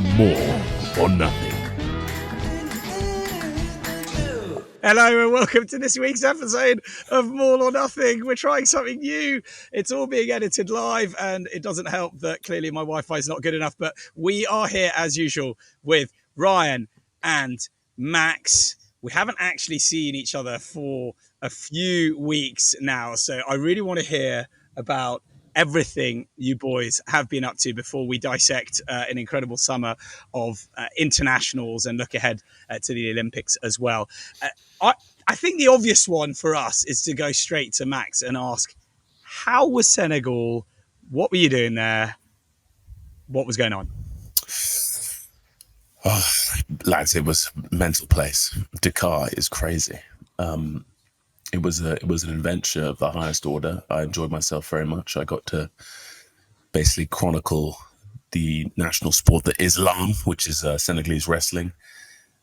more or nothing. Hello and welcome to this week's episode of More or Nothing. We're trying something new. It's all being edited live and it doesn't help that clearly my Wi-Fi is not good enough, but we are here as usual with Ryan and Max. We haven't actually seen each other for a few weeks now, so I really want to hear about everything you boys have been up to before we dissect an incredible summer of internationals and look ahead to the Olympics as well. I think the obvious one for us is to go straight to Max and ask, how was Senegal? What were you doing there? What was going on? Oh, lads, it was a mental place. Dakar is crazy. It was an adventure of the highest order. I enjoyed myself very much. I got to basically chronicle the national sport, the Islam, which is Senegalese wrestling.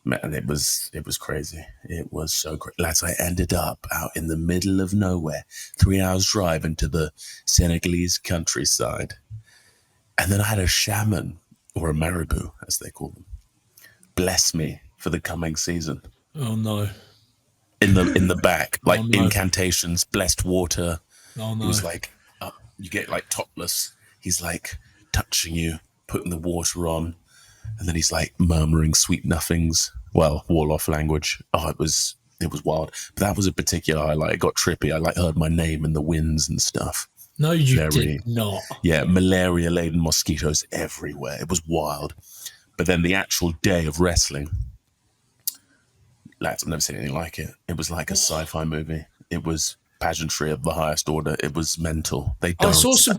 Man, it was crazy. It was so great. Lads, I ended up out in the middle of nowhere, 3 hours drive into the Senegalese countryside. And then I had a shaman, or a marabou, as they call them, bless me for the coming season. Oh, no. In the back, like incantations, blessed water. Oh, no. It was like, you get like topless. He's like touching you, putting the water on. And then he's like murmuring sweet nothings. Well, Wolof language. Oh, it was wild. But that was a particular highlight. It got trippy. I like heard my name in the winds and stuff. No, you did not. Yeah, malaria-laden mosquitoes everywhere. It was wild. But then the actual day of wrestling, lads, I've never seen anything like it. It was like a sci-fi movie. It was pageantry of the highest order. It was mental. I saw some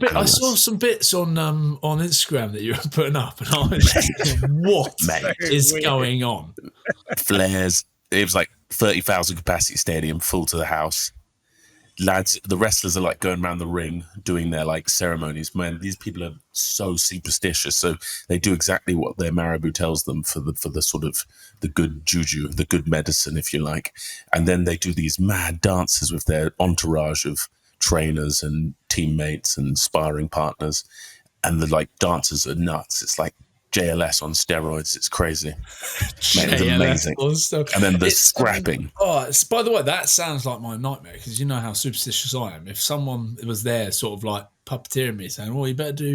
bits on Instagram that you were putting up, and I was like, "What is going on?" Flares. It was like 30,000 capacity stadium, full to the house. Lads, the wrestlers are like going around the ring doing their like ceremonies. Man, these people are so superstitious, so they do exactly what their marabou tells them for the sort of the good juju, the good medicine, if you like. And then they do these mad dances with their entourage of trainers and teammates and sparring partners, and the like dancers are nuts. It's like JLS on steroids. It's crazy. Mate, it's amazing. And then the scrapping. By the way, that sounds like my nightmare, because you know how superstitious I am. If someone was there sort of like puppeteering me, saying, "Oh, you better do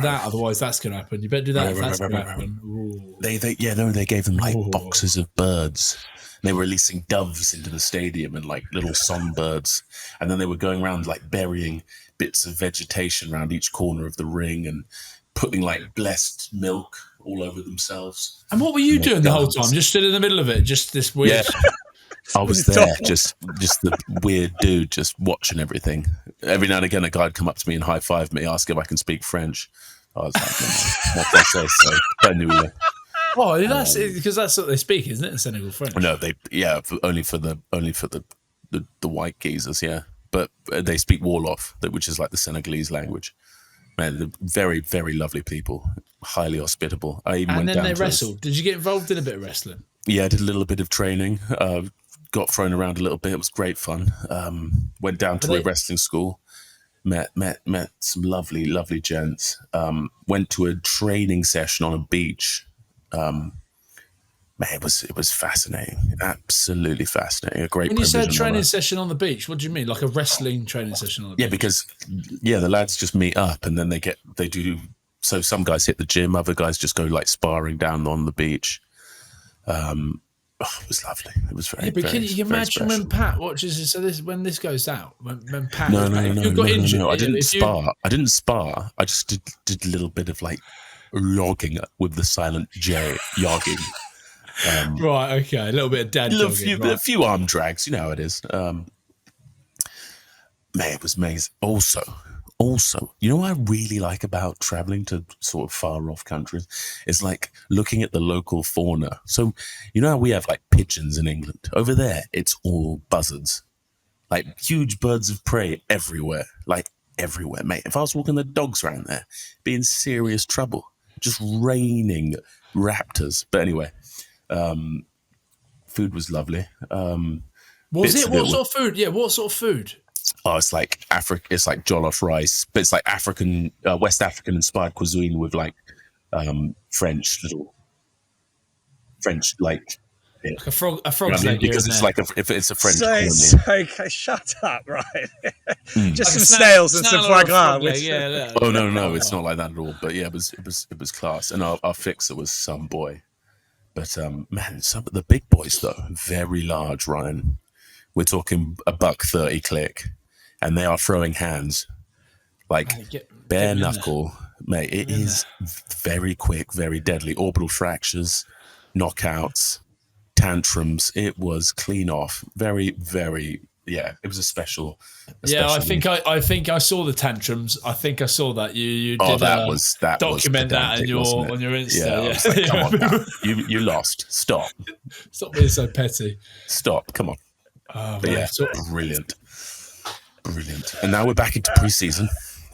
that, otherwise that's going to happen. You better do that if that's going to happen." Ooh. They gave them like boxes of birds. They were releasing doves into the stadium and like little songbirds. And then they were going around like burying bits of vegetation around each corner of the ring and putting like blessed milk all over themselves. And what were you doing the whole time? Just stood in the middle of it, just this weird. Yeah. I was there, just the weird dude, just watching everything. Every now and again, a guy would come up to me and high five me, ask if I can speak French. I was like, what did I say? So I knew. Oh, that's because that's what they speak, isn't it? Senegal French. No, only for the white geezers, yeah. But they speak Wolof, which is like the Senegalese language. Man, they're very, very lovely people, highly hospitable. And then they wrestled. Did you get involved in a bit of wrestling? Yeah, I did a little bit of training. Got thrown around a little bit. It was great fun. Went down to a wrestling school. Met some lovely, lovely gents. Went to a training session on a beach. Man, it was fascinating. Absolutely fascinating. A great. When you said training session on the beach, what do you mean? Like a wrestling training session on the beach? Yeah, because the lads just meet up and then they do. So some guys hit the gym, other guys just go like sparring down on the beach. It was lovely. It was very. Yeah, but can you imagine when Pat watches this? So when this goes out, when Pat got injured, I didn't spar. I just did a little bit of like yogging with the silent J, yogging. Right, okay, a little bit of dad jogging. A few arm drags, you know how it is. Man, it was amazing. Also, you know what I really like about traveling to sort of far off countries is like looking at the local fauna. So, you know how we have like pigeons in England? Over there, it's all buzzards. Like huge birds of prey everywhere. Like everywhere, mate. If I was walking the dogs around there, be in serious trouble. Just raining raptors. But anyway, food was lovely. Was it? What sort of food? Yeah, what sort of food? Oh, it's like Africa. It's like jollof rice, but it's like African, West African inspired cuisine with like French like. Yeah. Like a frog's You know what I mean? leg here Because and it's there. like if it's a French So, colony. okay, shut up, right? Just Like some a snails and some snail foie or a gras. frog leg, yeah. Oh no, it's not like that at all. But yeah, it was class, and our fixer was some boy. But man, some of the big boys though, very large. Ryan, we're talking $1.30 click, and they are throwing hands like bare knuckle, mate. It is very quick, very deadly. Orbital fractures, knockouts, tantrums. It was clean off. Very, very. Yeah, it was a special. I think I saw the tantrums. I think I saw that you did that document that on your Insta. Yeah, I was like, come on, now. You lost. Stop being so petty. Stop. Come on. Oh, but yeah, brilliant. And now we're back into pre-season.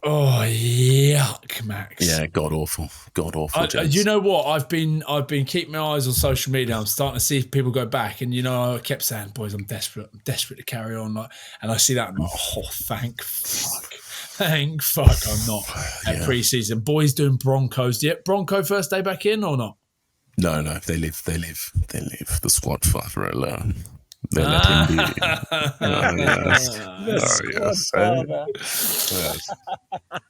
Oh yuck, Max! Yeah, god awful. You know what? I've been keeping my eyes on social media. I'm starting to see people go back, and I kept saying, "Boys, I'm desperate to carry on." And I see that, I'm like, "Oh, thank fuck, I'm not at pre-season." Boys doing Broncos. Yep, Bronco first day back in or not? No, they leave the squad father alone. They let him be.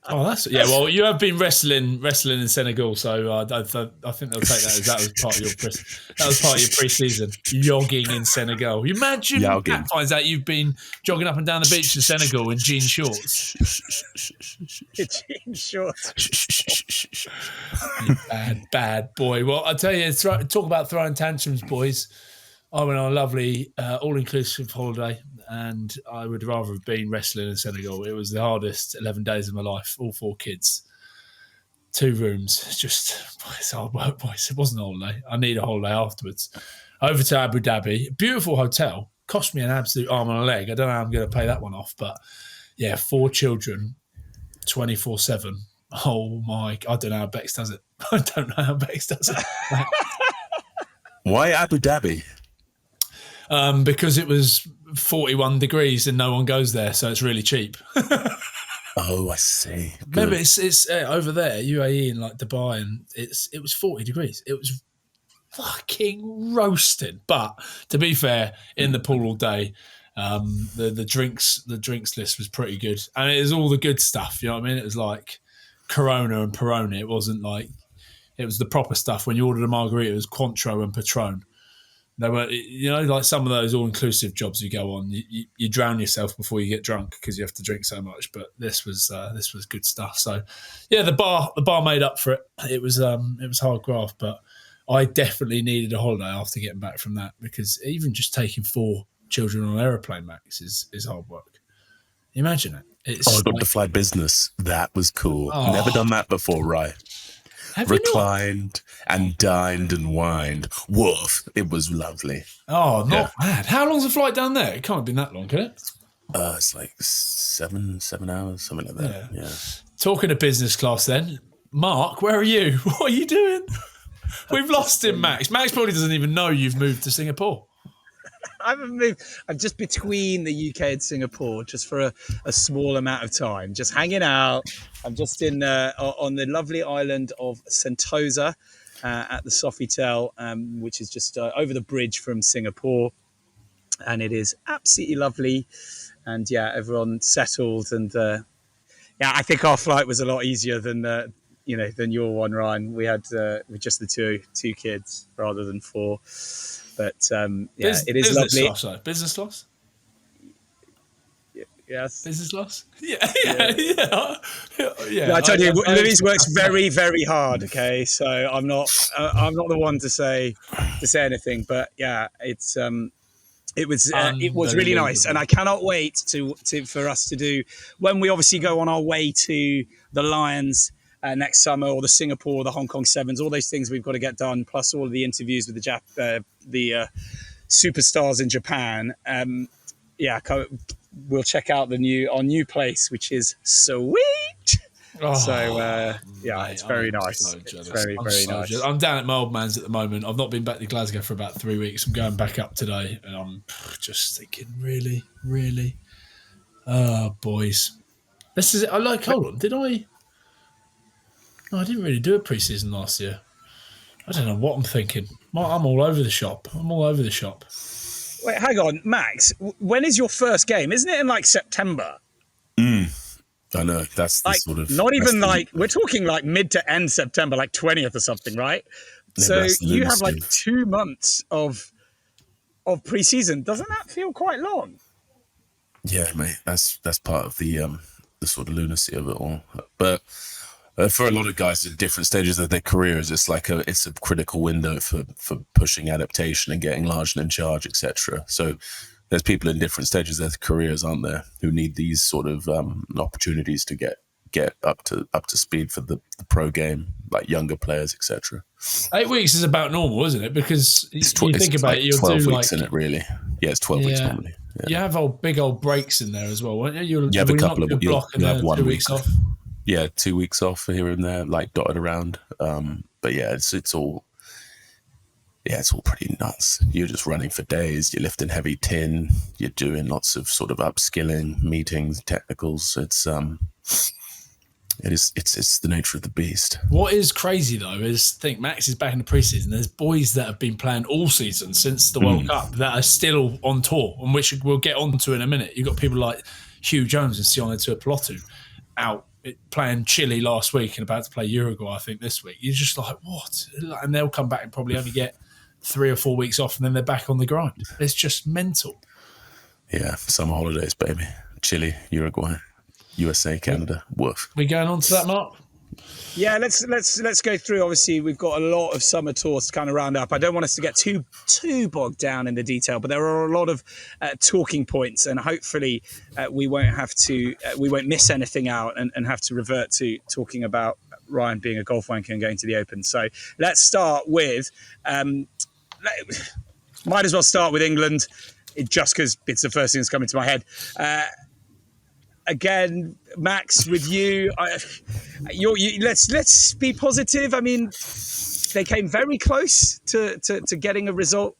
Oh, that's well. You have been wrestling in Senegal, so I think they'll take that as that was part of your pre-season jogging in Senegal. You imagine Pat finds out you've been jogging up and down the beach in Senegal in jean shorts. Jean shorts. You bad boy. Well, I tell you, talk about throwing tantrums, boys. I went on a lovely all-inclusive holiday, and I would rather have been wrestling in Senegal. It was the hardest 11 days of my life, all 4 kids, 2 rooms. It's hard work, boys. It wasn't a holiday. I need a holiday afterwards. Over to Abu Dhabi. Beautiful hotel. Cost me an absolute arm and a leg. I don't know how I'm going to pay that one off, but yeah, 4 children, 24/7. Oh my, I don't know how Bex does it. Why Abu Dhabi? Because it was 41 degrees and no one goes there, so it's really cheap. Oh, I see. Good. Remember, it's over there, UAE and like Dubai, and it was 40 degrees. It was fucking roasted. But to be fair, in the pool all day, the drinks list was pretty good, and it was all the good stuff. You know what I mean? It was like Corona and Peroni. It wasn't like it was the proper stuff. When you ordered a margarita, it was Cointreau and Patron. They were, like some of those all-inclusive jobs you go on, you drown yourself before you get drunk because you have to drink so much. But this was good stuff. So, yeah, the bar made up for it. It was hard graft, but I definitely needed a holiday after getting back from that, because even just taking 4 children on an aeroplane, Max, is hard work. Imagine it. I got to fly business. That was cool. Never done that before, right? Reclined and dined and wined. Woof. It was lovely. Oh, not bad. How long's the flight down there? It can't have been that long, can it? It's like 7 hours, something like that. Yeah. Talking of business class then, Mark, where are you? What are you doing? We've lost him, Max. Max probably doesn't even know you've moved to Singapore. I haven't moved. I'm just between the UK and Singapore, just for a small amount of time, just hanging out. I'm just on the lovely island of Sentosa at the Sofitel, which is just over the bridge from Singapore, and it is absolutely lovely. And yeah, everyone settled, and I think our flight was a lot easier than your one, Ryan. We had with just the two kids rather than 4. But it is lovely. Business class? Yes. Business class? Yeah. I told you, Louise works very, very hard. Okay, so I'm not the one to say anything, but yeah, it was really nice, and I cannot wait for us to do when we obviously go on our way to the Lions. Next summer, or the Singapore, the Hong Kong Sevens, all those things we've got to get done, plus all of the interviews with the superstars in Japan. We'll check out our new place, which is sweet. It's very nice. So it's very, very nice. I'm down at my old man's at the moment. I've not been back to Glasgow for about 3 weeks. I'm going back up today, and I'm just thinking, really, really, boys, this is it. Hold on, did I? No, I didn't really do a pre-season last year. I don't know what I'm thinking. I'm all over the shop. Wait, hang on, Max. When is your first game? Isn't it in like September? I know, that's the Like, sort of... not even like, we're talking like mid to end September, like 20th or something, right? Yeah, So that's the you have like lunacy. 2 months of pre-season. Doesn't that feel quite long? Yeah, mate, that's part of the sort of lunacy of it all. But for a lot of guys at different stages of their careers, it's a critical window for pushing adaptation and getting large and in charge, etc. So there's people in different stages of their careers, aren't there, who need these sort of opportunities to get up to speed for the pro game, like younger players, etc. 8 weeks is about normal, isn't it? Because you think about it, you'll 12 do weeks in it, really. Yeah, it's 12 weeks normally. Yeah. You have big old breaks in there as well, won't you? You have a couple of block and have 1 2 week weeks off. Yeah, 2 weeks off here and there, like dotted around. But yeah, it's all pretty nuts. You're just running for days. You're lifting heavy tin. You're doing lots of sort of upskilling, meetings, technicals. It's the nature of the beast. What is crazy though is, I think Max is back in the preseason. There's boys that have been playing all season since the World Cup that are still on tour, and which we'll get onto in a minute. You've got people like Hugh Jones and Sione Tuipulotu out playing Chile last week and about to play Uruguay, I think, this week. You're just like, what? And they'll come back and probably only get 3 or 4 weeks off, and then they're back on the grind. It's just mental. Yeah, summer holidays, baby. Chile, Uruguay, USA, Canada. Woof. We going on to that, Mark? Yeah, let's go through. Obviously, we've got a lot of summer tours to kind of round up. I don't want us to get too bogged down in the detail, but there are a lot of talking points, and hopefully we won't miss anything out and have to revert to talking about Ryan being a golf wanker and going to the Open. So let's start with. Might as well start with England, just because it's the first thing that's coming to my head. Again, Max, with you, let's be positive. I mean, they came very close to getting a result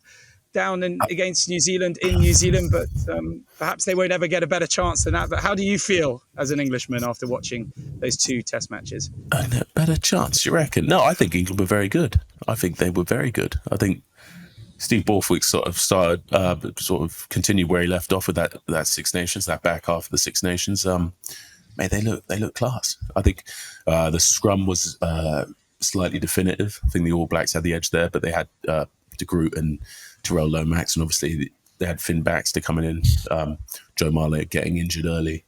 down against New Zealand in New Zealand, but perhaps they won't ever get a better chance than that. But how do you feel as an Englishman after watching those 2 Test matches? A better chance, you reckon? No, I think England were very good. I think they were very good. I think Steve Borthwick sort of continued where he left off with that Six Nations, that back half of the Six Nations. Mate, they look class. I think the scrum was slightly definitive. I think the All Blacks had the edge there, but they had De Groot and Terrell Lomax, and obviously they had Finn Baxter coming in, Joe Marley getting injured early.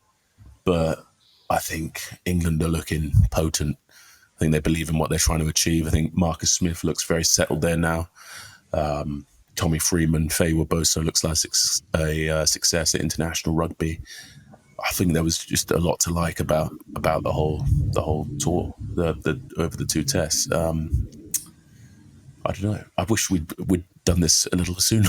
But I think England are looking potent. I think they believe in what they're trying to achieve. I think Marcus Smith looks very settled there now. Tommy Freeman, Faye Waboso looks like a success at international rugby. I think there was just a lot to like about the whole tour, the over the 2 tests. I don't know. I wish we'd done this a little sooner,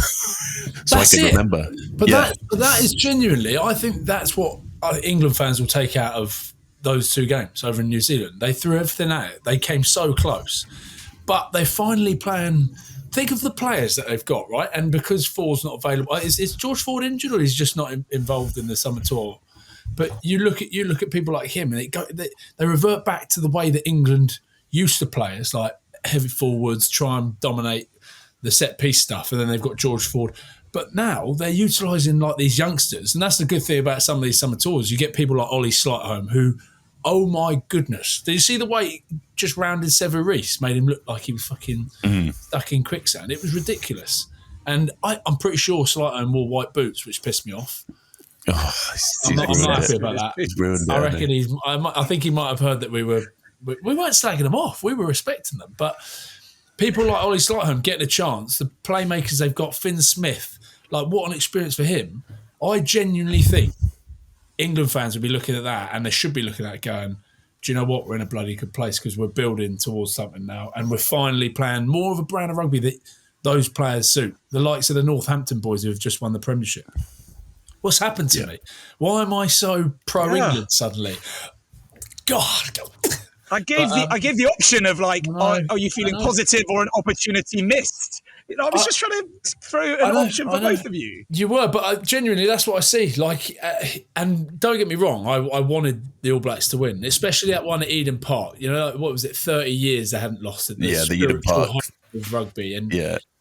so I can remember. But that is genuinely, I think that's what England fans will take out of those 2 games over in New Zealand. They threw everything at it. They came so close, but they're finally playing. Think of the players that they've got, right? And because Ford's not available, is George Ford injured, or he's just not involved in the summer tour? But you look at people like him, and they revert back to the way that England used to play. It's like heavy forwards, try and dominate the set piece stuff, and then they've got George Ford. But now they're utilising like these youngsters, and that's the good thing about some of these summer tours. You get people like Ollie Slightholme, who, oh my goodness, did you see the way he just rounded Sever Reece, made him look like he was fucking stuck in quicksand? It was ridiculous. And I'm pretty sure Slightholme wore white boots, which pissed me off. Oh, I'm not happy about that. He's ruined I reckon I think he might have heard that we weren't slagging them off. We were respecting them. But people like Ollie Slightholme getting a chance, the playmakers they've got, Finn Smith, like what an experience for him. I genuinely think England fans would be looking at that, and they should be looking at it going, do you know what? We're in a bloody good place because we're building towards something now, and we're finally playing more of a brand of rugby that those players suit. The likes of the Northampton boys who have just won the Premiership. What's happened to me? Why am I so pro-England suddenly? God. I gave the option of like, are you feeling positive or an opportunity missed? I was just trying to throw an option for both of you. You were, but genuinely, that's what I see. Like, and don't get me wrong, I wanted the All Blacks to win, especially that one at Eden Park. You know, what was it? 30 years they hadn't lost at this the Eden Park of rugby, and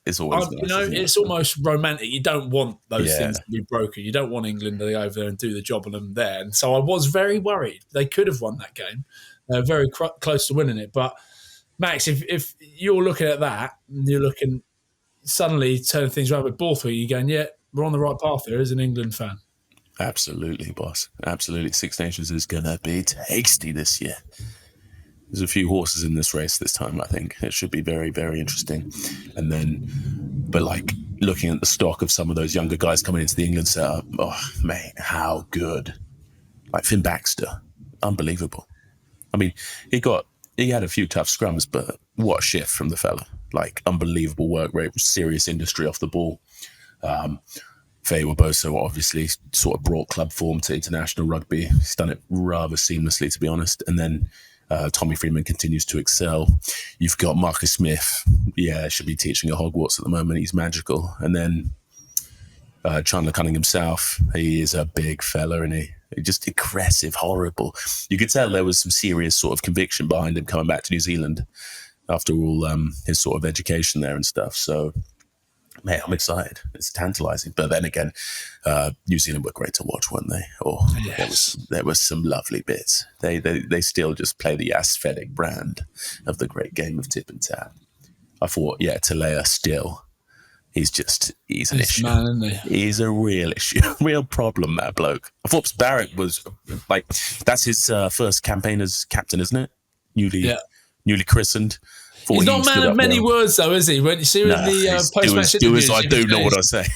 it's always nice, it's almost romantic. You don't want those things to be broken. You don't want England to go over there and do the job on them there. And so I was very worried. They could have won that game. They're very close to winning it. But Max, if you're looking at that, and you're looking suddenly turning things around with Borthwick, you're going, yeah, we're on the right path there as an England fan. Absolutely, boss. Absolutely. Six Nations is going to be tasty this year. There's a few horses in this race this time, I think. It should be very, very interesting. And then, but like looking at the stock of some of those younger guys coming into the England setup, oh, mate, how good. Like Finn Baxter, unbelievable. I mean, he had a few tough scrums, but what a shift from the fella. Like, unbelievable work rate, serious industry off the ball. Faye Waboso obviously sort of brought club form to international rugby. He's done it rather seamlessly, to be honest. And then Tommy Freeman continues to excel. You've got Marcus Smith. Yeah, should be teaching at Hogwarts at the moment. He's magical. And then Chandler Cunningham South. He is a big fella, isn't he? Just aggressive, horrible. You could tell there was some serious sort of conviction behind him coming back to New Zealand after all his sort of education there and stuff. So, mate, I'm excited. It's tantalising. But then again, New Zealand were great to watch, weren't they? Oh, yes. There was some lovely bits. They still just play the aesthetic brand of the great game of tip and tap. I thought, Talea still. He's an issue. Man, isn't he? He's a real issue, real problem, that bloke. I thought Barrett was like, that's his first campaign as captain, isn't it? Newly christened. He's not man of many words, though, is he? When you see the post-match interviews, I do know what I say.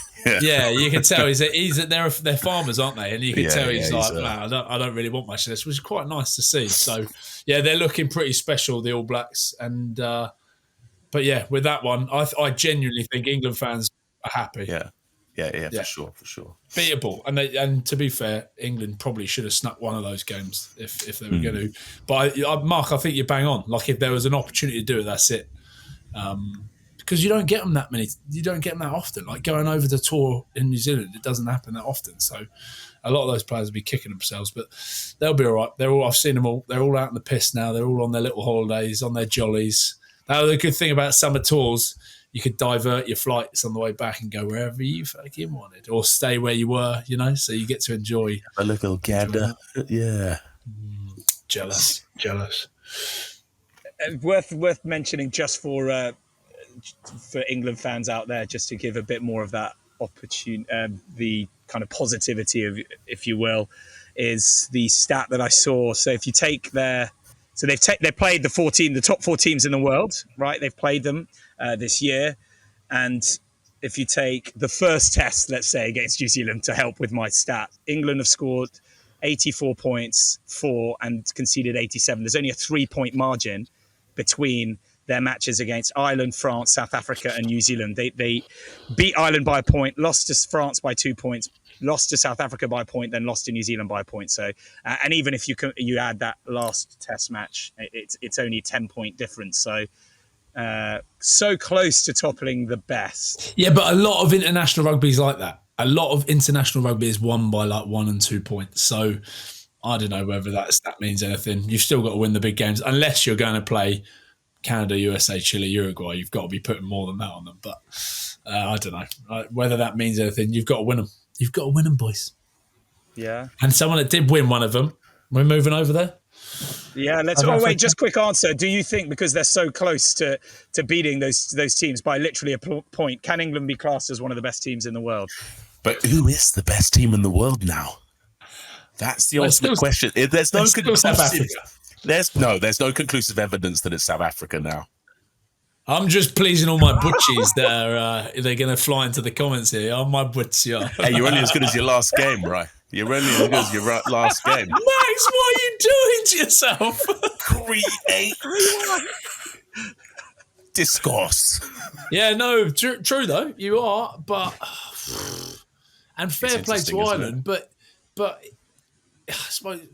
Yeah, you can tell they're farmers, aren't they? And you can tell he's like, man, I don't really want much of this, which is quite nice to see. So, yeah, they're looking pretty special, the All Blacks, and. But yeah, with that one, I genuinely think England fans are happy. Yeah, for sure. Beatable, and to be fair, England probably should have snuck one of those games if they were going to. But Mark, I think you're bang on. Like if there was an opportunity to do it, that's it. Because you don't get them that many. You don't get them that often. Like going over the tour in New Zealand, it doesn't happen that often. So a lot of those players will be kicking themselves, but they'll be all right. I've seen them all. They're all out in the piss now. They're all on their little holidays, on their jollies. Now, the good thing about summer tours, you could divert your flights on the way back and go wherever you fucking wanted, or stay where you were, so you get to enjoy a little gander. Yeah. Jealous. Worth mentioning just for England fans out there, just to give a bit more of that opportunity, the kind of positivity of, if you will, is the stat that I saw. So if you take So they played the top 4 teams in the world, right? They've played them this year. And if you take the first test, let's say, against New Zealand to help with my stat, England have scored 84 points and conceded 87. There's only a 3-point margin between their matches against Ireland, France, South Africa, and New Zealand. They beat Ireland by a point, lost to France by 2 points, lost to South Africa by a point, then lost to New Zealand by a point. So, and even if you add that last test match, it's only a 10-point difference. So close to toppling the best. Yeah, but a lot of international rugby is like that. A lot of international rugby is won by like 1 and 2 points. So I don't know whether that means anything. You've still got to win the big games, unless you're going to play Canada, USA, Chile, Uruguay. You've got to be putting more than that on them. But I don't know whether that means anything. You've got to win them. You've got to win them, boys. Yeah. And someone that did win one of them, we're moving over there. Yeah, just quick answer. Do you think, because they're so close to beating those teams by literally a point, can England be classed as one of the best teams in the world? But who is the best team in the world now? That's the ultimate question. There's no conclusive. There's no conclusive evidence that it's South Africa now. I'm just pleasing all my butchies that they're going to fly into the comments here. Oh, my butchie. Hey, you're only as good as your last game, right? You're only as good as your last game. Max, what are you doing to yourself? Create. Discourse. Yeah, no, true though. You are, but... And fair play to Ireland, but I suppose,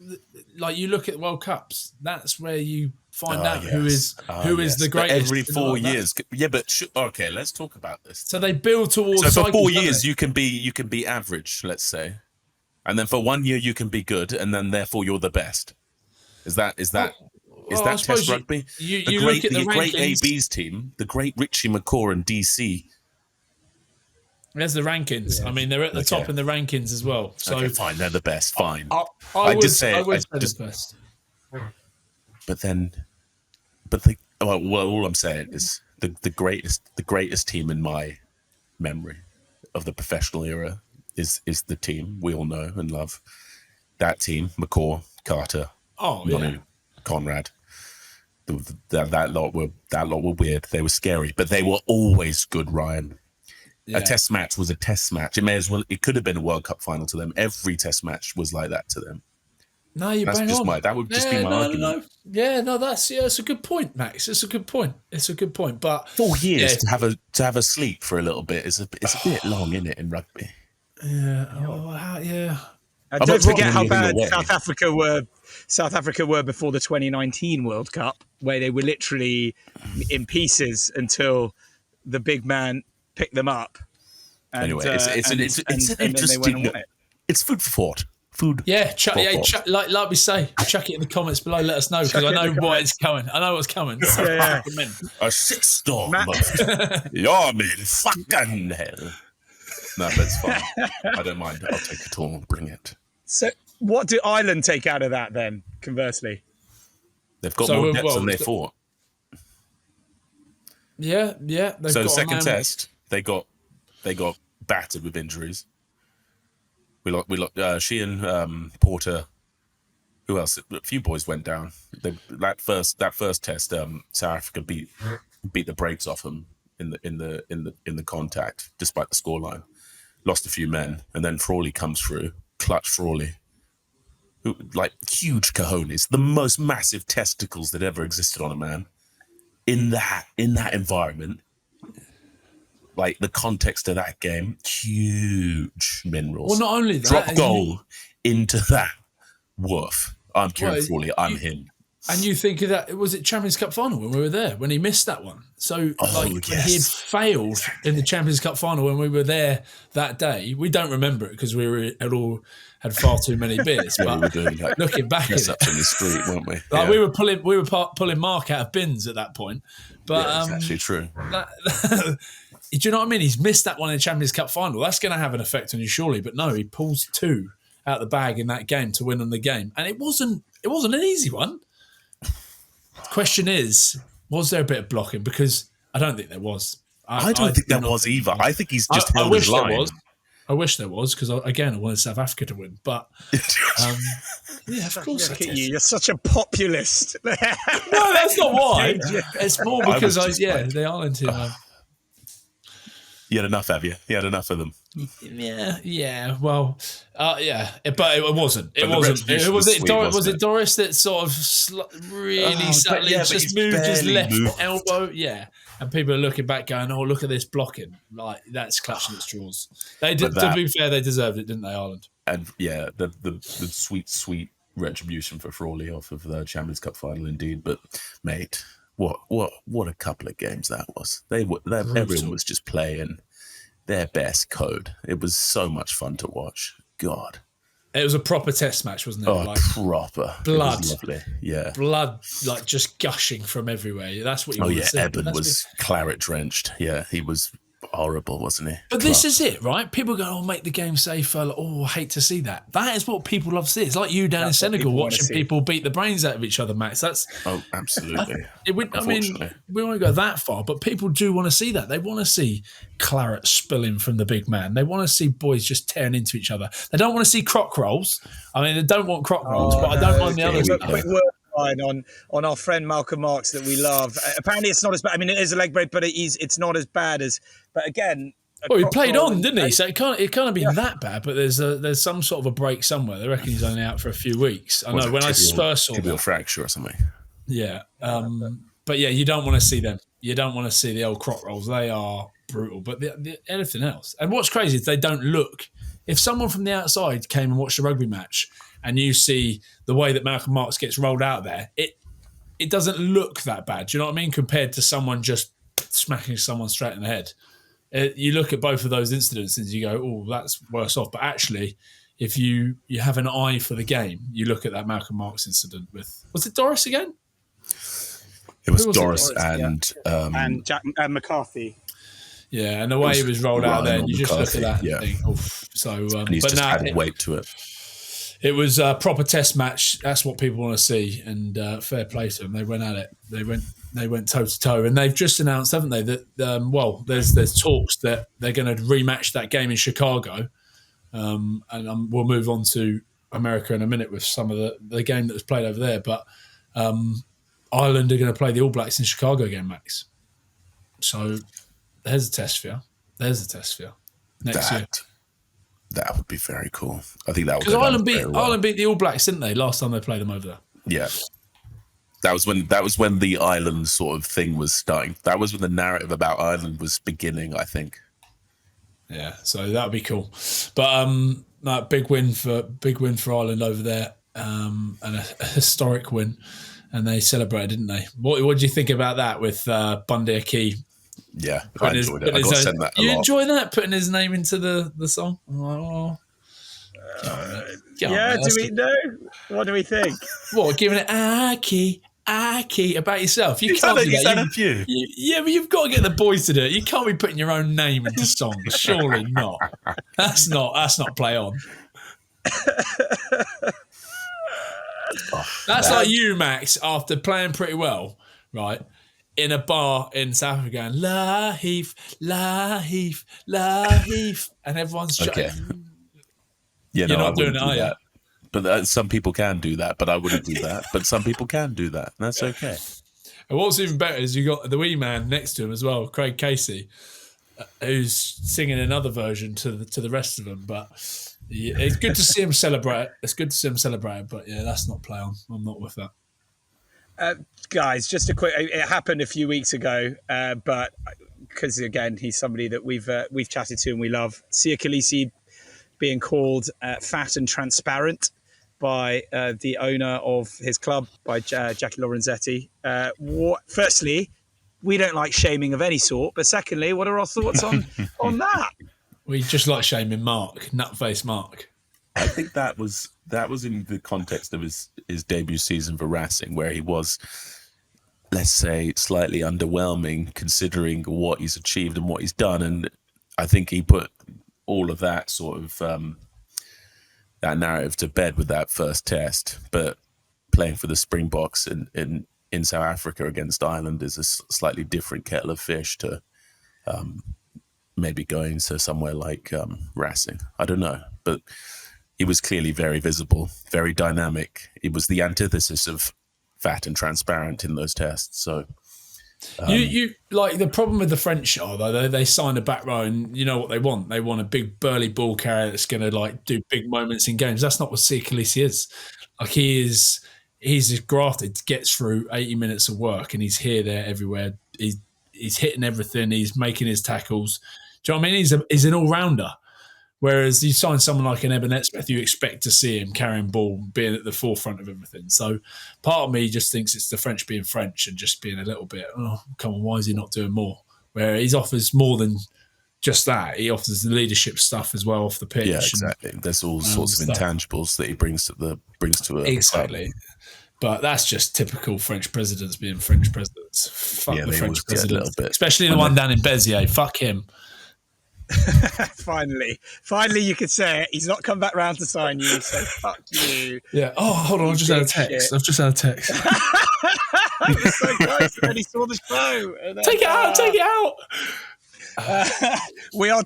like, you look at the World Cups, that's where you find out who is the greatest. But every 4 like years. Yeah, but okay, let's talk about this. So they build towards. So for cycles, 4 years, you can be average, let's say, and then for 1 year you can be good, and then therefore you're the best. Is that Test rugby? You look at the great rankings. AB's team, the great Richie McCaw and DC. There's the rankings. Yeah. I mean, they're at the top in the rankings as well. So okay, fine, they're the best. Fine. I would say they're the best. But all I'm saying is the greatest team in my memory of the professional era is the team we all know and love. That team, McCaw, Carter, Manu, Conrad. That lot were weird. They were scary, but they were always good, Ryan. Yeah. A test match was a test match. It could have been a World Cup final to them. Every test match was like that to them. No, you're bang on. That would just be my argument. No. Yeah, no, it's a good point, Max. It's a good point. But 4 years to have a sleep for a little bit is a bit long, isn't it, in rugby? Yeah. Yeah. And don't forget how bad South Africa were before the 2019 World Cup, where they were literally in pieces until the big man picked them up. And, anyway, it's an interesting. It's food for thought. Like we say, chuck it in the comments below. Let us know, because I know what's coming. I know what's coming. So yeah. A shitstorm of yummy fucking hell. No, but it's fine. I don't mind. I'll take it all. Bring it. So, what do Ireland take out of that then? Conversely, they've got more depth than they thought. Yeah. So the second test, they got battered with injuries. We lost Sheehan, Porter. Who else? A few boys went down. That first test, South Africa beat the brakes off them in the contact, despite the scoreline. Lost a few men, and then Frawley comes through, clutch Frawley, who huge Cahonas, the most massive testicles that ever existed on a man. In that environment. Like the context of that game, huge minerals. Well, not only that, drop goal into that. Woof! I'm Kieran Frawley. I'm him. And you think of that? Was it Champions Cup final when we were there? When he missed that one? So when he had failed in the Champions Cup final when we were there that day, we don't remember it because we had far too many beers. But we were doing looking back at it, up in the street, weren't we? We were pulling Mark out of bins at that point. But it's actually true. Do you know what I mean? He's missed that one in the Champions Cup final. That's going to have an effect on you, surely. But no, he pulls two out the bag in that game to win on the game, and it wasn't an easy one. The question is, was there a bit of blocking? Because I don't think there was. I don't think there was either. I think he's just held his line. I wish there was, because I wanted South Africa to win. But yeah, of course. Look at you. You're such a populist. No, that's not why. It's more because the Ireland team. You had enough, have you? You had enough of them. Yeah. Well, but it wasn't. It wasn't. Was it Doris that sort of really subtly just left elbow? Yeah. And people are looking back going, oh, look at this blocking. Like, that's clutching at straws. They did, to be fair, they deserved it, didn't they, Ireland? And yeah, the sweet retribution for Frawley off of the Champions Cup final indeed. But mate, what a couple of games that was. Everyone was just playing their best code. It was so much fun to watch. God. It was a proper test match, wasn't it? Oh, proper. Blood. It was lovely. Yeah. Blood, just gushing from everywhere. That's what you want to see. Eben was claret drenched. Yeah, he was horrible, wasn't he? But this is it, right? People go, make the game safer. I hate to see that. That is what people love to see. It's like you down in Senegal watching people beat the brains out of each other, Max. Absolutely. We won't go that far, but people do want to see that. They want to see claret spilling from the big man. They want to see boys just tearing into each other. They don't want to see croc rolls. I mean, they don't want croc rolls, but I don't mind the others. A quick word on our friend Malcolm Marx that we love. Apparently, it's not as bad. I mean, it is a leg break, but it's not as bad as. But again, well, he played on, didn't he? So it can't have been that bad. But there's some sort of a break somewhere. They reckon he's only out for a few weeks. I know when I first saw tibial fracture or something. Yeah, but yeah, you don't want to see them. You don't want to see the old croc rolls. They are brutal. But anything else. And what's crazy is they don't look. If someone from the outside came and watched a rugby match, and you see the way that Malcolm Marx gets rolled out there, it doesn't look that bad. Do you know what I mean? Compared to someone just smacking someone straight in the head. You look at both of those incidents and you go, oh, that's worse off. But actually, if you have an eye for the game, you look at that Malcolm Marx incident with, was it Doris again? It was Doris and Jack McCarthy. Yeah, and the way it was rolled out there, you just McCarthy, look at that and think, oof. So, and he's just added weight to it. It was a proper test match. That's what people want to see, and fair play to them. They went at it. They went toe to toe, and they've just announced, haven't they, that there's talks that they're going to rematch that game in Chicago, and we'll move on to America in a minute with some of the game that was played over there. But Ireland are going to play the All Blacks in Chicago again, Max. So there's a test for you. Next year. That would be very cool. I think that would because Ireland beat the All Blacks, didn't they? Last time they played them over there. Yeah, that was when the Ireland sort of thing was starting. That was when the narrative about Ireland was beginning, I think. Yeah, so that would be cool. But big win for Ireland over there, and a historic win, and they celebrated, didn't they? What do you think about that with Bundy Aki? Yeah, I enjoyed it. I got sent that a lot. You enjoy that, putting his name into the song? Oh. Do we know? What do we think? What, giving it Aki about yourself? You can't do that. Yeah, but you've got to get the boys to do it. You can't be putting your own name into songs. Surely not. That's not play on. That's like you, Max, after playing pretty well, right? In a bar in South Africa, going, La Heath, and everyone's okay. You're not doing it, are you? But some people can do that, but I wouldn't do that. But some people can do that, and that's okay. And what's even better is you got the wee man next to him as well, Craig Casey, who's singing another version to the rest of them. But yeah, it's good to see him celebrate. But yeah, that's not play on. I'm not with that. Guys, just a quick. It happened a few weeks ago, but because again, he's somebody that we've chatted to and we love. Sia Khaleesi being called fat and transparent by the owner of his club, by Jackie Lorenzetti. Firstly, we don't like shaming of any sort, but secondly, what are our thoughts on that? We just like shaming Mark, nutface Mark. I think that was in the context of his debut season for Racing, where he was, let's say, slightly underwhelming considering what he's achieved and what he's done. And I think he put all of that sort of that narrative to bed with that first test. But playing for the Springboks in South Africa against Ireland is a slightly different kettle of fish to maybe going to somewhere like Racing. I don't know, but he was clearly very visible, very dynamic. He was the antithesis of fat and transparent in those tests. So you like the problem with the French are though they sign a back row and you know what they want. They want a big burly ball carrier that's going to like do big moments in games. That's not what Sia Khaleesi is. Like he's grafted, gets through 80 minutes of work and he's here, there, everywhere. He's hitting everything. He's making his tackles. Do you know what I mean? He's an all rounder. Whereas you sign someone like an Eben Etzbeth, you expect to see him carrying ball, being at the forefront of everything. So part of me just thinks it's the French being French and just being a little bit, oh, come on, why is he not doing more? Where he offers more than just that. He offers the leadership stuff as well off the pitch. Yeah, exactly. There's all sorts of intangibles that he brings to it. Exactly. But that's just typical French presidents being French presidents. Fuck the French president. Especially the one down in Béziers. Fuck him. Finally, you could say it. He's not come back round to sign you, so fuck you. Yeah. Oh, hold on. I've just had a text. It was so close, and he saw the show. And then, take it out. We are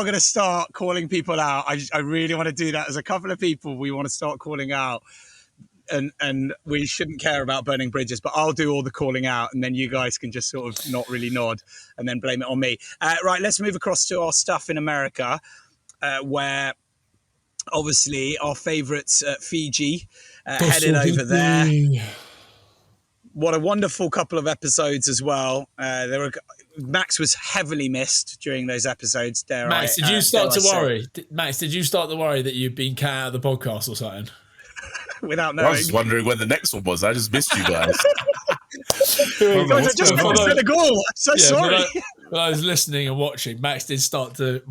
going to start calling people out. I really want to do that. There's a couple of people we want to start calling out. And we shouldn't care about burning bridges, but I'll do all the calling out and then you guys can just sort of not really nod and then blame it on me. Right, let's move across to our stuff in America, where obviously our favourites, Fiji, headed over there. What a wonderful couple of episodes as well. Max was heavily missed during those episodes. Max, did you start to worry? Max, did you start to worry that you'd been cut out of the podcast or something? without I knowing. was just wondering when the next one was. I just missed you guys. Guys, I just went to Senegal. I'm so sorry. When I was listening and watching, Max did start to.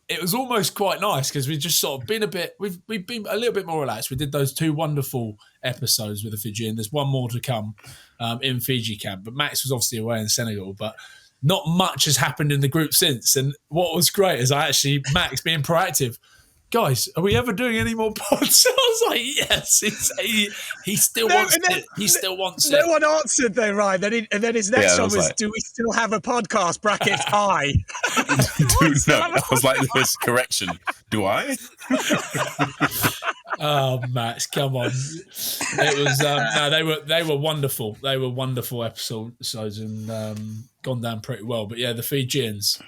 It was almost quite nice because we just sort of been a bit. We've been a little bit more relaxed. We did those 2 wonderful episodes with the Fijian. There's one more to come in Fiji camp, but Max was obviously away in Senegal. But not much has happened in the group since. And what was great is Max being proactive. Guys, are we ever doing any more pods? I was like, yes. He still wants it. He still wants it. No one answered though, Ryan. And then his next one was, like, do we still have a podcast? Brackets I. I was like, this correction. Do I? Oh, Max, come on. It was no, they were wonderful. They were wonderful episodes and gone down pretty well. But yeah, the Fijians.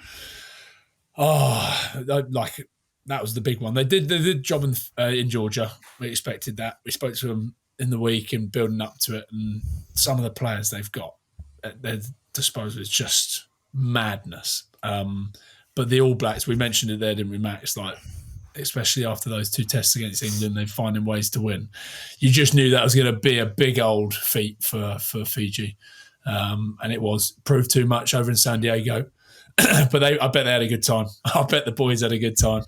That was the big one. They did the job in Georgia. We expected that. We spoke to them in the week and building up to it. And some of the players they've got at their disposal is just madness. But the All Blacks, we mentioned it there, didn't we, Max? Like, especially after those 2 tests against England, they're finding ways to win. You just knew that was going to be a big old feat for Fiji. And it was. Proved too much over in San Diego. But I bet they had a good time. I bet the boys had a good time.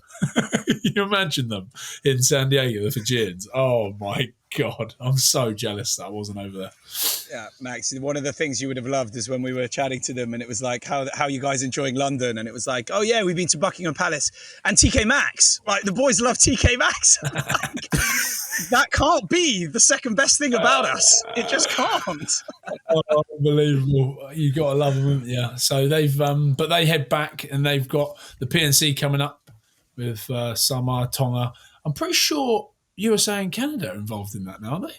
You imagine them in San Diego, the Fijians. Oh my God. I'm so jealous that I wasn't over there. Yeah, Max, one of the things you would have loved is when we were chatting to them and it was like, how are you guys enjoying London? And it was like, oh yeah, we've been to Buckingham Palace and TK Maxx. Like, the boys love TK Maxx. Like, that can't be the second best thing about us. It just can't. Oh, unbelievable. You got to love them, haven't you? So they've, but they head back and they've got the PNC coming up with Samoa, Tonga. I'm pretty sure USA and Canada are involved in that now, aren't they?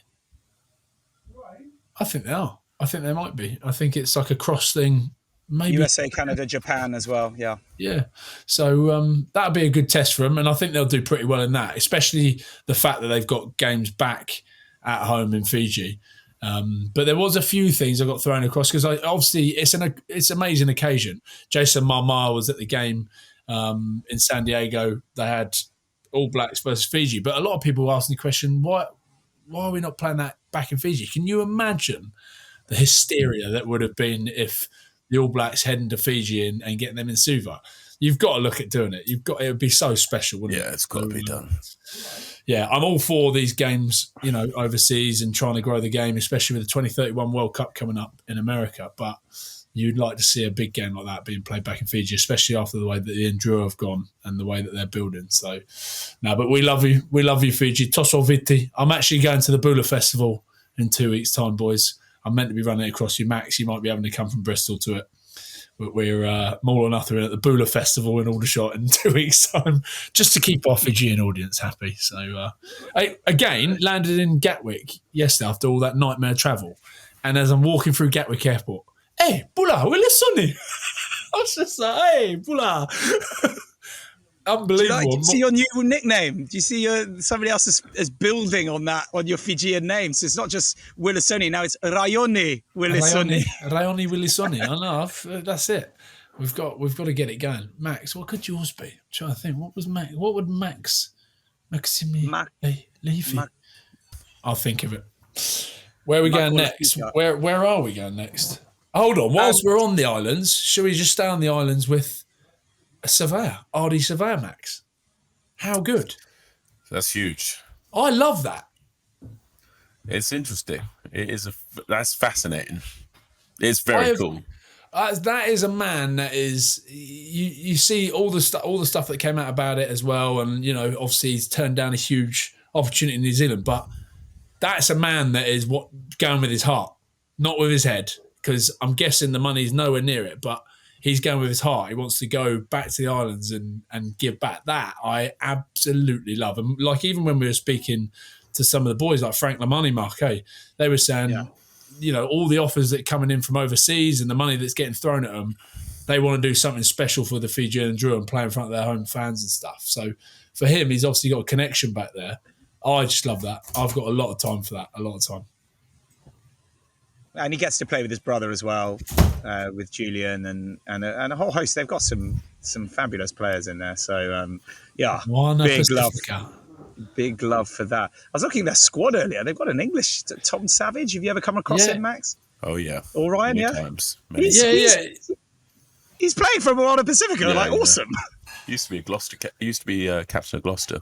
I think they are. I think they might be. I think it's like a cross thing. Maybe USA, Canada, Japan as well. Yeah. Yeah. So that'll be a good test for them. And I think they'll do pretty well in that, especially the fact that they've got games back at home in Fiji. But there was a few things I got thrown across because obviously it's an amazing occasion. Jason Marmar was at the game in San Diego. They had All Blacks versus Fiji. But a lot of people were asking the question, why are we not playing that back in Fiji? Can you imagine the hysteria that would have been if the All Blacks heading to Fiji and getting them in Suva? You've got to look at doing it. It would be so special, wouldn't it? Yeah, it's got to be done. Yeah, I'm all for these games, overseas and trying to grow the game, especially with the 2031 World Cup coming up in America. But you'd like to see a big game like that being played back in Fiji, especially after the way that the Enduro have gone and the way that they're building. So, no, but we love you. We love you, Fiji. Toso Viti. I'm actually going to the Bula Festival in 2 weeks' time, boys. I'm meant to be running it across you, Max. You might be having to come from Bristol to it. But we're more or nothing at the Bula Festival in Aldershot in 2 weeks' time, just to keep our Fijian audience happy. So, again, landed in Gatwick yesterday after all that nightmare travel. And as I'm walking through Gatwick Airport, hey, Bula, we're listening. I was just like, hey, Bula. Unbelievable. Do you see your new nickname? Do you see somebody else is building on that, on your Fijian name? So it's not just Willisoni, now it's Rayoni Willisoni. Rayoni Willisoni. I know. That's it. We've got to get it going. Max, what could yours be? I'm trying to think. What would Max? Maxime Levy. I'll think of it. Where are we going next? Where are we going next? Hold on. Whilst we're on the islands, shall we just stay on the islands with a surveyor, RD Surveyor, Max? How good. That's huge. I love that. It's interesting. That's fascinating. It's very cool. That is a man that is. You see all the stuff that came out about it as well, and obviously he's turned down a huge opportunity in New Zealand, but that's a man that is going with his heart, not with his head, because I'm guessing the money's nowhere near it, but he's going with his heart. He wants to go back to the islands and give back. That I absolutely love. And like, even when we were speaking to some of the boys, like Frank Lamani Marquet, they were saying, all the offers that are coming in from overseas and the money that's getting thrown at them, they want to do something special for the Fijian and Drew and play in front of their home fans and stuff. So for him, he's obviously got a connection back there. I just love that. I've got a lot of time for that, a lot of time. And he gets to play with his brother as well, with Julian and a whole host. They've got some fabulous players in there. So, One big love. Big love for that. I was looking at their squad earlier. They've got an English Tom Savage. Have you ever come across him, Max? Oh yeah. Or Ryan? Many Yeah. times. He's playing for Moana Pacifica. Awesome. He used to be a Gloucester. He used to be captain of Gloucester.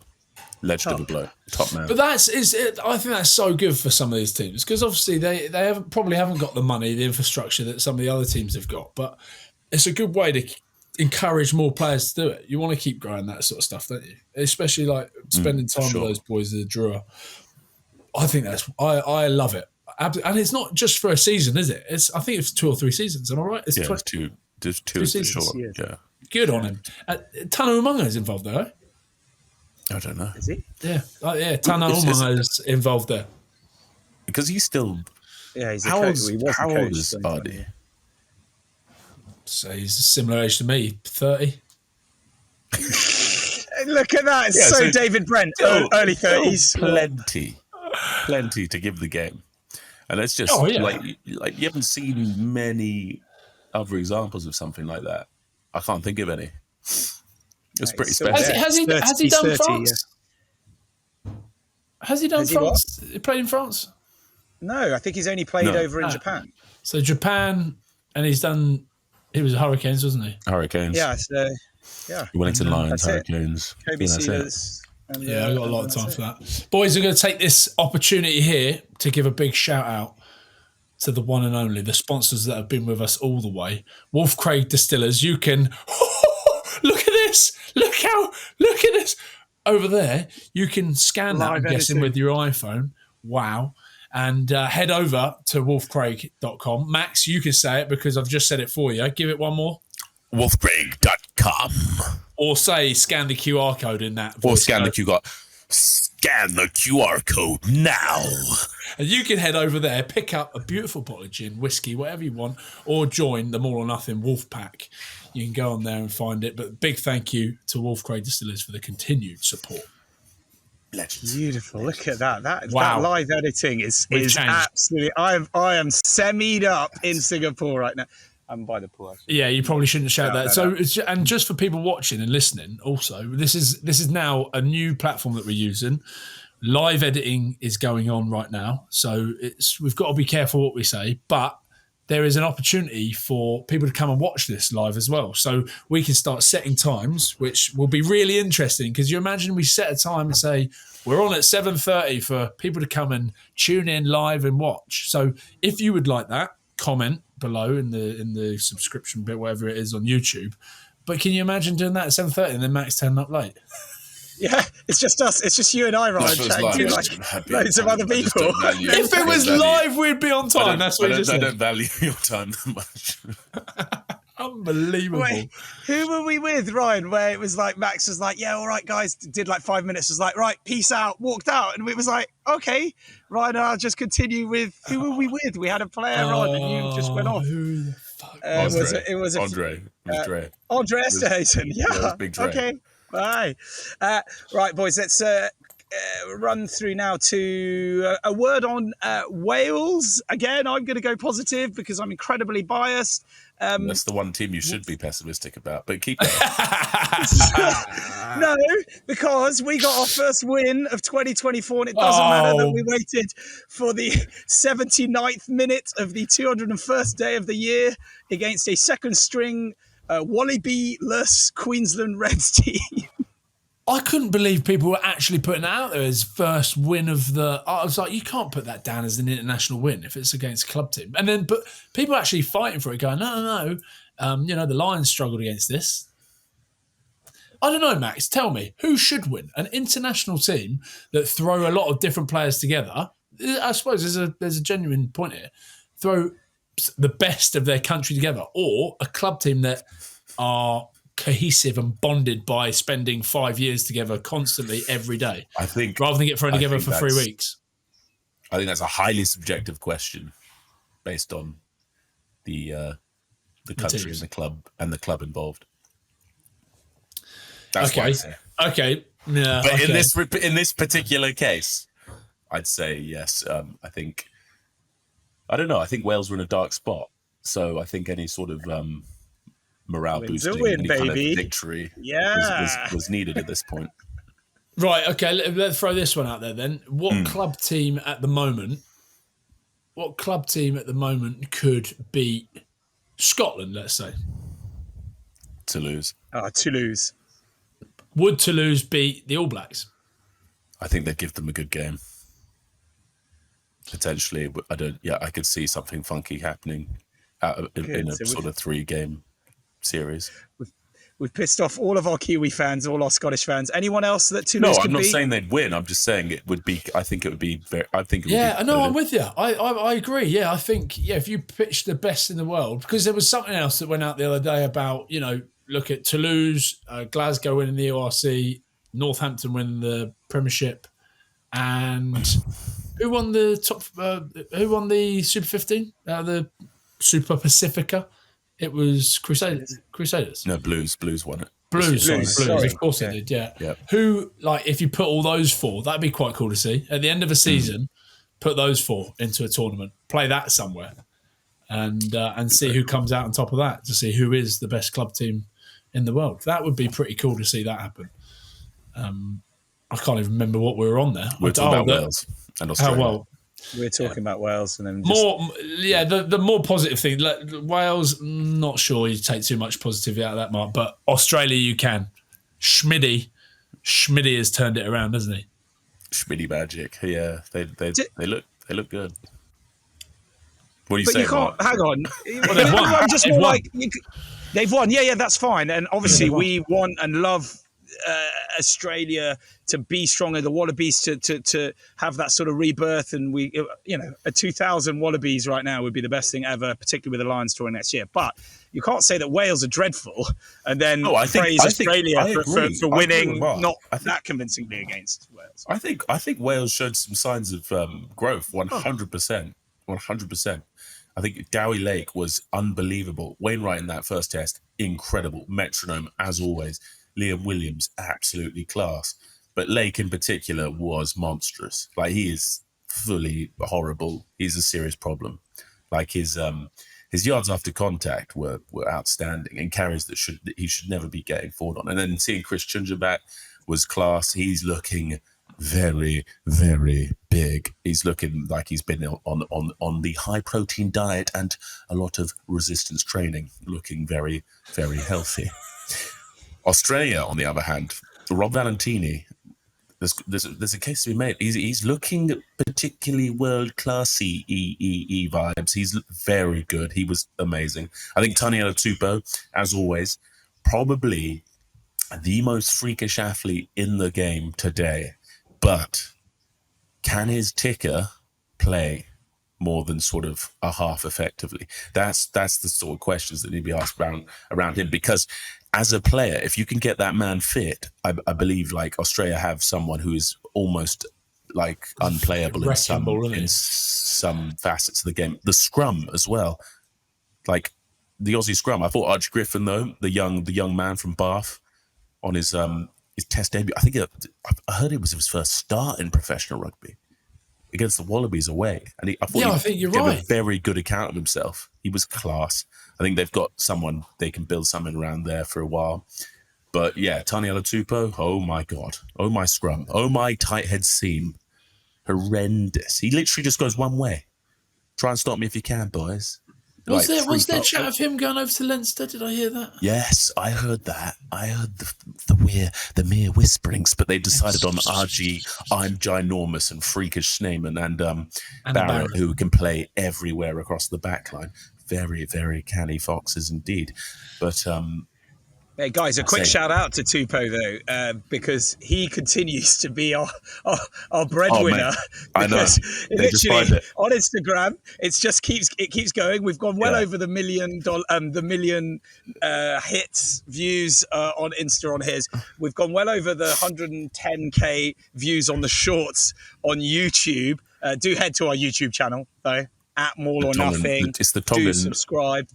Legend of a bloke. Top man. But I think that's so good for some of these teams because obviously they probably haven't got the money, the infrastructure that some of the other teams have got. But it's a good way to encourage more players to do it. You want to keep growing that sort of stuff, don't you? Especially like spending time with those boys at the Drua. I think I love it. And it's not just for a season, is it? I think it's 2 or 3 seasons. Am I right? It's two seasons. Short. Yeah. Good on him. Tana Umunga is involved there, right? I don't know. Is he? Yeah. Tana Umunga is involved there. Because he's still... Yeah, he's how old is Ardy? So he's a similar age to me, 30. Look at that. It's so David Brent, early 30s. Plenty to give the game. And it's just like you haven't seen many other examples of something like that. I can't think of any. It's pretty special. Has he done France? Yeah. Has he done France? He played in France? No, I think he's only played over in Japan. So Japan, and he was Hurricanes, wasn't he? Hurricanes. Yeah, so, Wellington Lions, Hurricanes. Kobe Steelers. I've got a lot of time for that. Boys, we're going to take this opportunity here to give a big shout out to the one and only, the sponsors that have been with us all the way. Wolf Craig Distillers. You can look at this. Look at this over there. You can scan that, I'm guessing, with your iPhone. Wow. And head over to wolfcraig.com. Max, you can say it because I've just said it for you. Give it one more. Wolfcraig.com. Or say scan the QR code in that. Or scan the QR code now. And you can head over there, pick up a beautiful bottle of gin, whiskey, whatever you want, or join the More or Nothing Wolf Pack. You can go on there and find it. But big thank you to Wolf Craig Distillers for the continued support. Legends. Beautiful. Look at that. That live editing is absolutely... I am semied up in Singapore right now. I'm by the pool. Actually. Yeah, you probably shouldn't shout that. So, and just for people watching and listening, also, this is now a new platform that we're using. Live editing is going on right now, so we've got to be careful what we say, but there is an opportunity for people to come and watch this live as well. So we can start setting times, which will be really interesting because you imagine we set a time and say we're on at 7:30 for people to come and tune in live and watch. So if you would like that, comment below in the subscription bit, whatever it is on YouTube. But can you imagine doing that at 7:30 and then Max turning up late? Yeah, it's just us. It's just you and I, Ryan, chatting to loads of other people. If it was live, we'd be on time. That's what you just said. I don't value your time that much. Unbelievable. Wait, who were we with, Ryan, where it was like Max was like, yeah, all right, guys, did like 5 minutes, was like, right, peace out, walked out. And it was like, okay, Ryan and I'll just continue with, who were we with? We had a player on and you just went off. Who the fuck? Andre Esterhuizen. Yeah. Big Dre. Okay. Bye. Right, boys, let's run through now to a word on Wales. Again, I'm going to go positive because I'm incredibly biased. That's the one team you should be pessimistic about, but keep going. No, because we got our first win of 2024, and it doesn't matter that we waited for the 79th minute of the 201st day of the year against a second-string Wallaby-less Queensland Reds team. I couldn't believe people were actually putting that out there as first win of the... I was like, you can't put that down as an international win if it's against a club team. And then, but people actually fighting for it, going, no. The Lions struggled against this. I don't know, Max. Tell me, who should win? An international team that throw a lot of different players together. I suppose there's a genuine point here. Throw the best of their country together, or a club team that are cohesive and bonded by spending 5 years together constantly every day. I think, rather than get thrown together for 3 weeks. I think that's a highly subjective question based on the country and the club involved. That's what I'd say. Okay. Yeah. But in this particular case, I'd say yes. I think. I don't know. I think Wales were in a dark spot, so I think any sort of morale boosting, any kind of victory was needed at this point. Right, okay, let's throw this one out there then. What club team at the moment could beat Scotland, let's say? Toulouse. Toulouse. Would Toulouse beat the All Blacks? I think they'd give them a good game. Potentially, I could see something funky happening in a sort of 3-game series. We've pissed off all of our Kiwi fans, all our Scottish fans. Anyone else that Toulouse could beat? No, I'm not saying they'd win. I'm just saying it would be. I think it would be very. I think. I'm with you. I agree. Yeah, I think if you pitch the best in the world, because there was something else that went out the other day about look at Toulouse, Glasgow winning the ORC, Northampton winning the Premiership, and who won the who won the Super 15? The Super Pacifica. It was Crusaders. No, Blues won it. Blues. Of course they did, yeah. Who, if you put all those 4, that'd be quite cool to see. At the end of a season, put those 4 into a tournament, play that somewhere, and see who comes out on top of that, to see who is the best club team in the world. That would be pretty cool to see that happen. I can't even remember what we were on there. We're talking about Wales and Australia. We're talking about Wales, and then the more positive thing. Wales, not sure you take too much positivity out of that, Mark, but Australia you can. Schmidty has turned it around, hasn't he? Schmidty magic, yeah. They look good. What do you say? You can't. Hang on. They've won. I'm just more like they've won. Yeah, that's fine. And obviously, we want and love Australia to be stronger, the Wallabies to have that sort of rebirth, and a 2,000 Wallabies right now would be the best thing ever, particularly with the Lions touring next year. But you can't say that Wales are dreadful and then praise Australia for winning that convincingly against Wales. I think Wales showed some signs of growth. 100%. I think Dowie Lake was unbelievable. Wainwright in that first test, incredible. Metronome as always. Liam Williams, absolutely class. But Lake in particular was monstrous. He is fully horrible. He's a serious problem. His yards after contact were outstanding, and carries that he should never be getting forward on. And then seeing Chris Chunja back was class. He's looking very, very big. He's looking like he's been on the high protein diet and a lot of resistance training, looking very, very healthy. Australia, on the other hand, Rob Valentini, there's a case to be made. He's looking particularly world-classy vibes. He's very good. He was amazing. I think Taniela Tupou, as always, probably the most freakish athlete in the game today. But can his ticker play more than sort of a half effectively? That's the sort of questions that need to be asked around him, because as a player, if you can get that man fit, I believe Australia have someone who is almost unplayable in some facets of the game. The scrum as well, the Aussie scrum. I thought Archie Griffin, though, the young man from Bath, on his test debut, I heard it was his first start in professional rugby against the Wallabies away, and I think you're right. A very good account of himself. He was class. I think they've got someone they can build something around there for a while. But yeah, Taniela Tupou, oh my God, oh my scrum, oh my tight head seam, horrendous. He literally just goes one way. Try and stop me if you can, boys. Was there chat of him going over to Leinster? Did I hear that? Yes, I heard that. I heard the mere whisperings, but they decided on RG, I'm ginormous and freakish Schneeman and Barrett, who can play everywhere across the back line. Very, very canny foxes indeed. But hey guys, a quick shout out to Tupou though, because he continues to be our breadwinner. I know. Literally on Instagram, it keeps going. We've gone well over the $1 million hits views on Insta on his. We've gone well over the 110k views on the shorts on YouTube. Do head to our YouTube channel though, at Maul or Nothing. It's the Tongan. Do subscribe.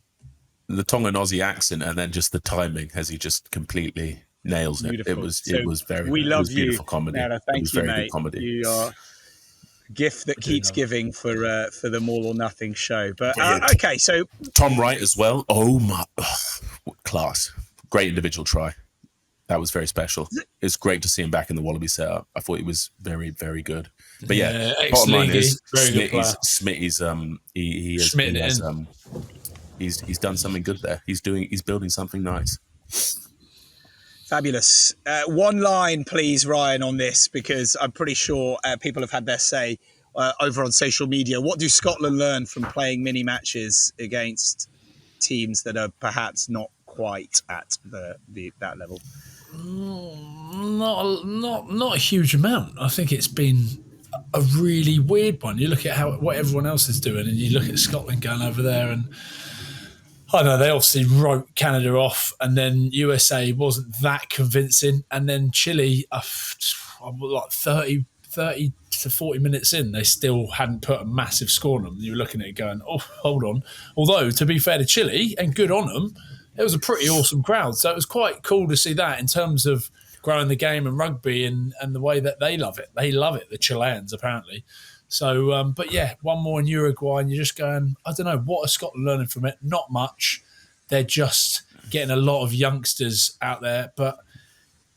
The Tongan Aussie accent, and then just the timing as he just completely nails it. Beautiful. It was very. We love you. Beautiful comedy. No, thank you, mate. Good comedy. You are a gift that keeps giving for the Maul or Nothing show. But okay, so Tom Wright as well. Oh my, class! Great individual try. That was very special. It's great to see him back in the Wallaby setup. I thought he was very, very good. But yeah, bottom line is Smitty's he's done something good there. He's building something nice. Fabulous. One line, please, Ryan, on this, because I'm pretty sure people have had their say over on social media. What do Scotland learn from playing mini matches against teams that are perhaps not quite at that level? Not a huge amount. I think it's been a really weird one. You look at what everyone else is doing, and you look at Scotland going over there, and I don't know, they obviously wrote Canada off, and then USA wasn't that convincing, and then Chile, like 30 to 40 minutes in, they still hadn't put a massive score on them. You were looking at it going, oh, hold on. Although, to be fair to Chile, and good on them, it was a pretty awesome crowd. So it was quite cool to see that in terms of growing the game and rugby and the way that they love it. They love it, the Chileans, apparently. So, but yeah, one more in Uruguay, and you're just going, I don't know, what are Scotland learning from it? Not much. They're just getting a lot of youngsters out there. But,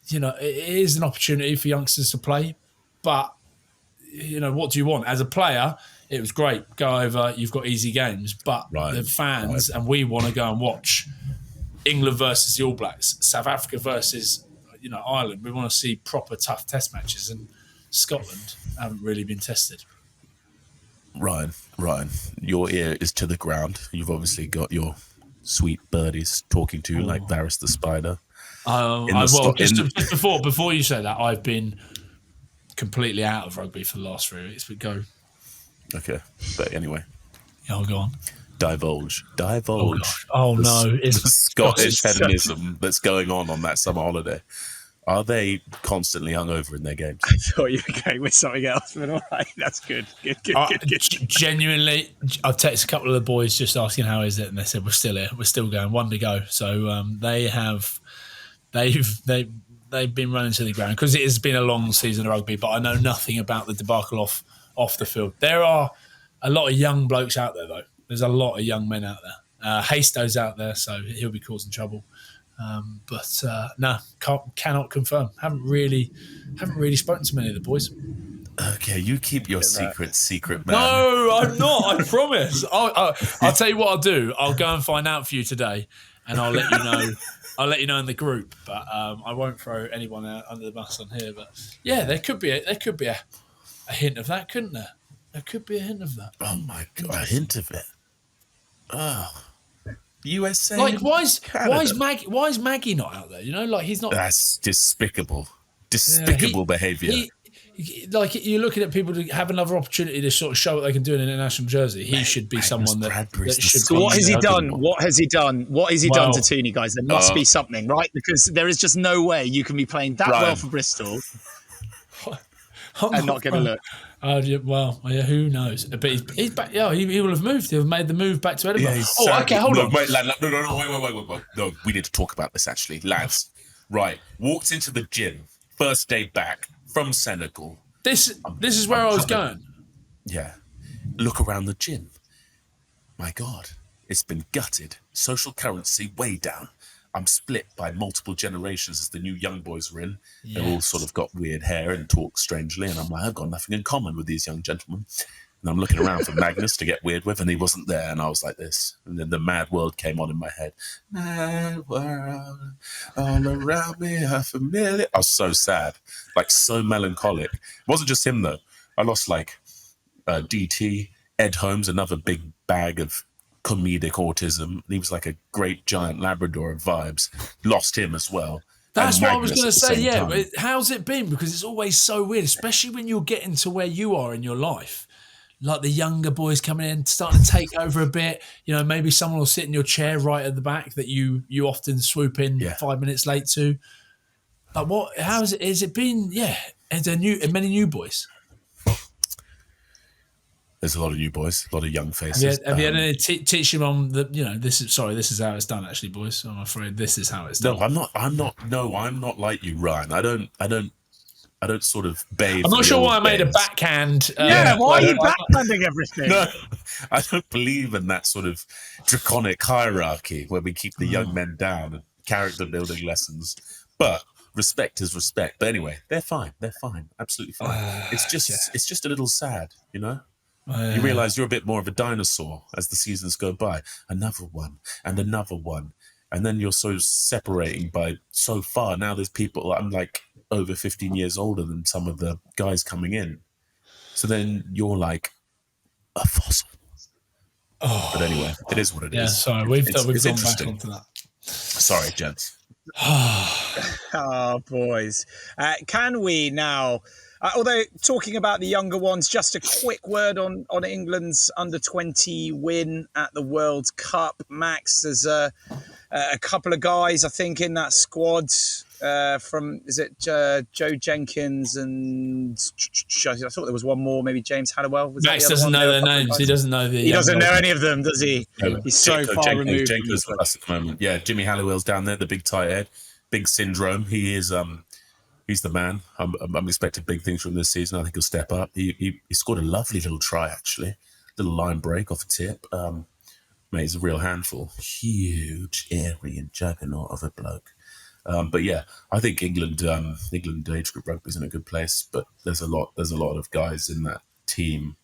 you know, it is an opportunity for youngsters to play. But, you know, what do you want? As a player, it was great. Go over, you've got easy games. But the fans, and we want to go and watch England versus the All Blacks, South Africa versus, you know, Ireland. We want to see proper tough test matches, and Scotland haven't really been tested. Ryan, your ear is to the ground. You've obviously got your sweet birdies talking to you like Varys the Spider. Just before you say that, I've been completely out of rugby for the last 3 weeks. But go. Okay, but anyway. Yeah, I'll go on. Divulge. Oh no, it's the Scottish hedonism that's going on that summer holiday. Are they constantly hungover in their games? I thought you were going with something else, but all right, that's good. Good. Genuinely, I've texted a couple of the boys just asking how is it, and they said we're still here, we're still going, one to go. So they've been running to the ground because it has been a long season of rugby. But I know nothing about the debacle off the field. There are a lot of young blokes out there, though. There's a lot of young men out there. Haystow's out there, so he'll be causing trouble. No, cannot confirm. Haven't really spoken to many of the boys. Okay, you keep your secret, man. No, I'm not. I promise. I'll tell you what I'll do. I'll go and find out for you today, and I'll let you know. I'll let you know in the group, but I won't throw anyone out under the bus on here. But yeah, there could be a hint of that, couldn't there? There could be a hint of that. Oh my god, a hint of it. Oh. USA. Like, why is Maggie not out there? You know, like he's not. That's despicable behaviour. Like you're looking at people to have another opportunity to sort of show what they can do in an international jersey. He should be someone that should. So what has he done? What has he done? What has he done to Tooney, guys? There must be something, right? Because there is just no way you can be playing that well for Bristol and not get a look. Who knows? But he's back. Yeah, he will have moved. He'll have made the move back to Edinburgh. Yeah, okay, hold on. Wait, wait. No, we need to talk about this actually, lads. Right, walked into the gym, first day back from Senegal. This is where I was going. Yeah, look around the gym. My God, it's been gutted. Social currency way down. I'm split by multiple generations as the new young boys are in. Yes. They've all sort of got weird hair and talk strangely. And I'm like, I've got nothing in common with these young gentlemen. And I'm looking around for Magnus to get weird with, and he wasn't there. And I was like this. And then the Mad World came on in my head. Mad world, all around me are familiar. I was so sad, like so melancholic. It wasn't just him, though. I lost like DT, Ed Holmes, another big bag of comedic autism. He was like a great giant Labrador of vibes. Lost him as well. That's what I was going to say. Yeah, but how's it been? Because it's always so weird, especially when you're getting to where you are in your life. Like the younger boys coming in, starting to take over a bit. You know, maybe someone will sit in your chair right at the back that you often swoop in 5 minutes late to. Like what? How is it? Has it been? Yeah, is there many new boys? There's a lot of new boys, a lot of young faces. Have you had any teaching on the? You know, this is how it's done. Actually, boys, I'm afraid this is how it's done. No, I'm not like you, Ryan. I don't sort of bathe. I'm not sure why I made a backhand. Why are you backhanding everything? No, I don't believe in that sort of draconic hierarchy where we keep the young men down and character building lessons. But respect is respect. But anyway, they're fine. They're fine. Absolutely fine. It's just a little sad, you know? You realise you're a bit more of a dinosaur as the seasons go by. Another one and another one. And then you're so separating by so far. Now there's people, I'm like over 15 years older than some of the guys coming in. So then you're like a fossil. Oh, but anyway, it is what it is. Yeah, sorry, we've gone back onto that. Sorry, gents. Oh, boys. Can we now, although talking about the younger ones, just a quick word on England's under-20 win at the World Cup. Max, there's a couple of guys, I think, in that squad from, is it Joe Jenkins and I thought there was one more, maybe James Halliwell. Max doesn't know their names. He doesn't know He doesn't know any of them, does he? No, He's so far removed. Jenko's with us at the moment. Yeah, Jimmy Halliwell's down there, the big tight head, big syndrome. He is, he's the man. I'm expecting big things from this season. I think he'll step up. He scored a lovely little try, actually. Little line break off a tip. Mate, he's a real handful. Huge, airy and juggernaut of a bloke. But yeah, I think England age group rugby is in a good place. But there's a lot of guys in that team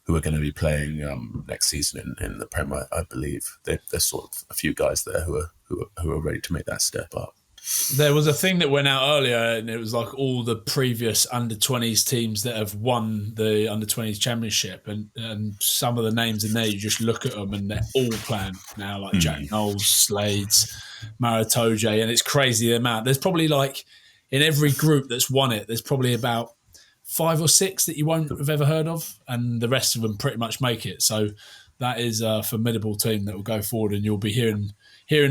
who are going to be playing next season in the Prem. I believe there's sort of a few guys there who are ready to make that step up. There was a thing that went out earlier, and it was like all the previous under-20s teams that have won the under-20s championship, and some of the names in there, you just look at them and they're all playing now, like Jack Knowles, Slades, Maritoje, and it's crazy the amount. There's probably like, in every group that's won it, there's probably about 5 or 6 that you won't have ever heard of, and the rest of them pretty much make it. So that is a formidable team that will go forward, and you'll be hearing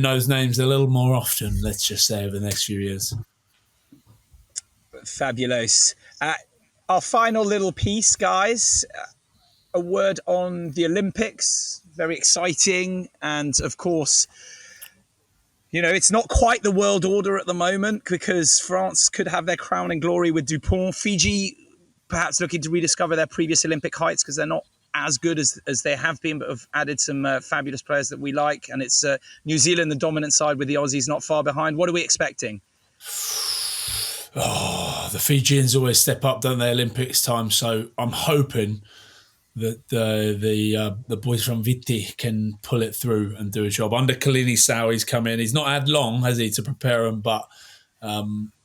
those names a little more often, let's just say, over the next few years. Fabulous. Our final little piece, guys, a word on the Olympics. Very exciting. And, of course, you know, it's not quite the world order at the moment because France could have their crown and glory with Dupont. Fiji perhaps looking to rediscover their previous Olympic heights because they're not as good as they have been, but have added some fabulous players that we like. And it's New Zealand, the dominant side, with the Aussies not far behind. What are we expecting? Oh, the Fijians always step up, don't they, Olympics time? So I'm hoping that the boys from Viti can pull it through and do a job. Under Kalini Sau, he's come in. He's not had long, has he, to prepare them, but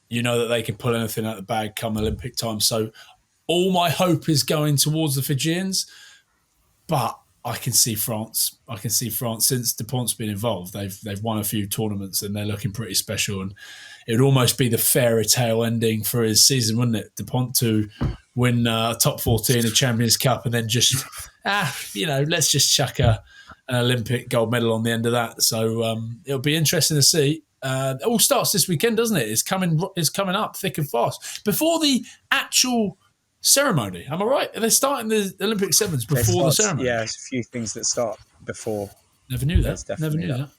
you know that they can pull anything out of the bag come Olympic time. So all my hope is going towards the Fijians. But I can see France. Since Dupont's been involved. They've won a few tournaments and they're looking pretty special. And it would almost be the fairy tale ending for his season, wouldn't it? Dupont to win top 14, a Champions Cup, and then just let's just chuck an Olympic gold medal on the end of that. So it'll be interesting to see. It all starts this weekend, doesn't it? It's coming up thick and fast before the actual ceremony. Am I right? Are they starting the Olympic Sevens before the ceremony? Yeah, there's a few things that start before. Never knew that. Never knew that.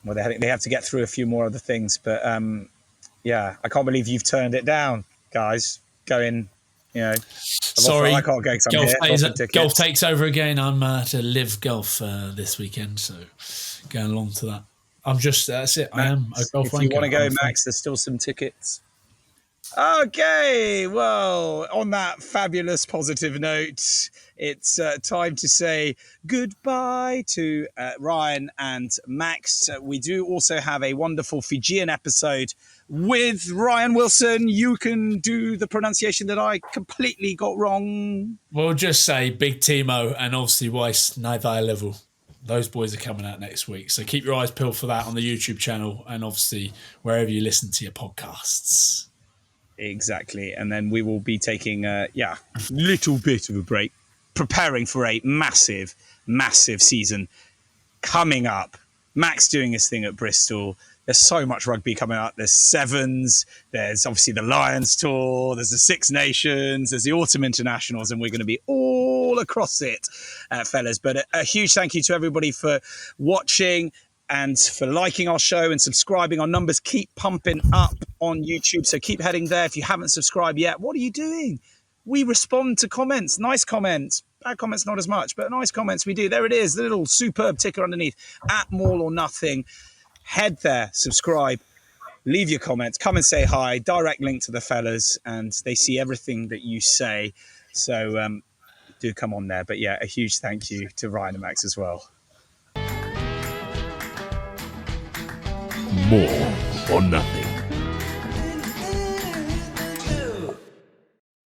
Well, they have to get through a few more other things, but yeah, I can't believe you've turned it down, guys. Going, you know. Sorry, I can't go. Golf takes over again. I'm to live golf this weekend, so going along to that. That's it. Max, I am a golf. If you want to go, Max, there's still some tickets. Okay, well, on that fabulous positive note, it's time to say goodbye to Ryan and Max. We do also have a wonderful Fijian episode with Ryan Wilson. You can do the pronunciation that I completely got wrong. We'll just say Big Timo and obviously Weiss Nivai level. Those boys are coming out next week. So keep your eyes peeled for that on the YouTube channel and obviously wherever you listen to your podcasts. Exactly. And then we will be taking a little bit of a break, preparing for a massive, massive season coming up. Max doing his thing at Bristol. There's so much rugby coming up. There's Sevens. There's obviously the Lions Tour. There's the Six Nations. There's the Autumn Internationals. And we're going to be all across it, fellas. But a huge thank you to everybody for watching and for liking our show and subscribing. Our numbers keep pumping up on YouTube, so keep heading there. If you haven't subscribed yet, what are you doing? We respond to comments, nice comments. Bad comments, not as much, but nice comments we do. There it is, the little superb ticker underneath, @Maul or Nothing. Head there, subscribe. leave your comments, come and say hi, direct link to the fellas, and they see everything that you say. So do come on there. But yeah, a huge thank you to Ryan and Max as well. More or nothing.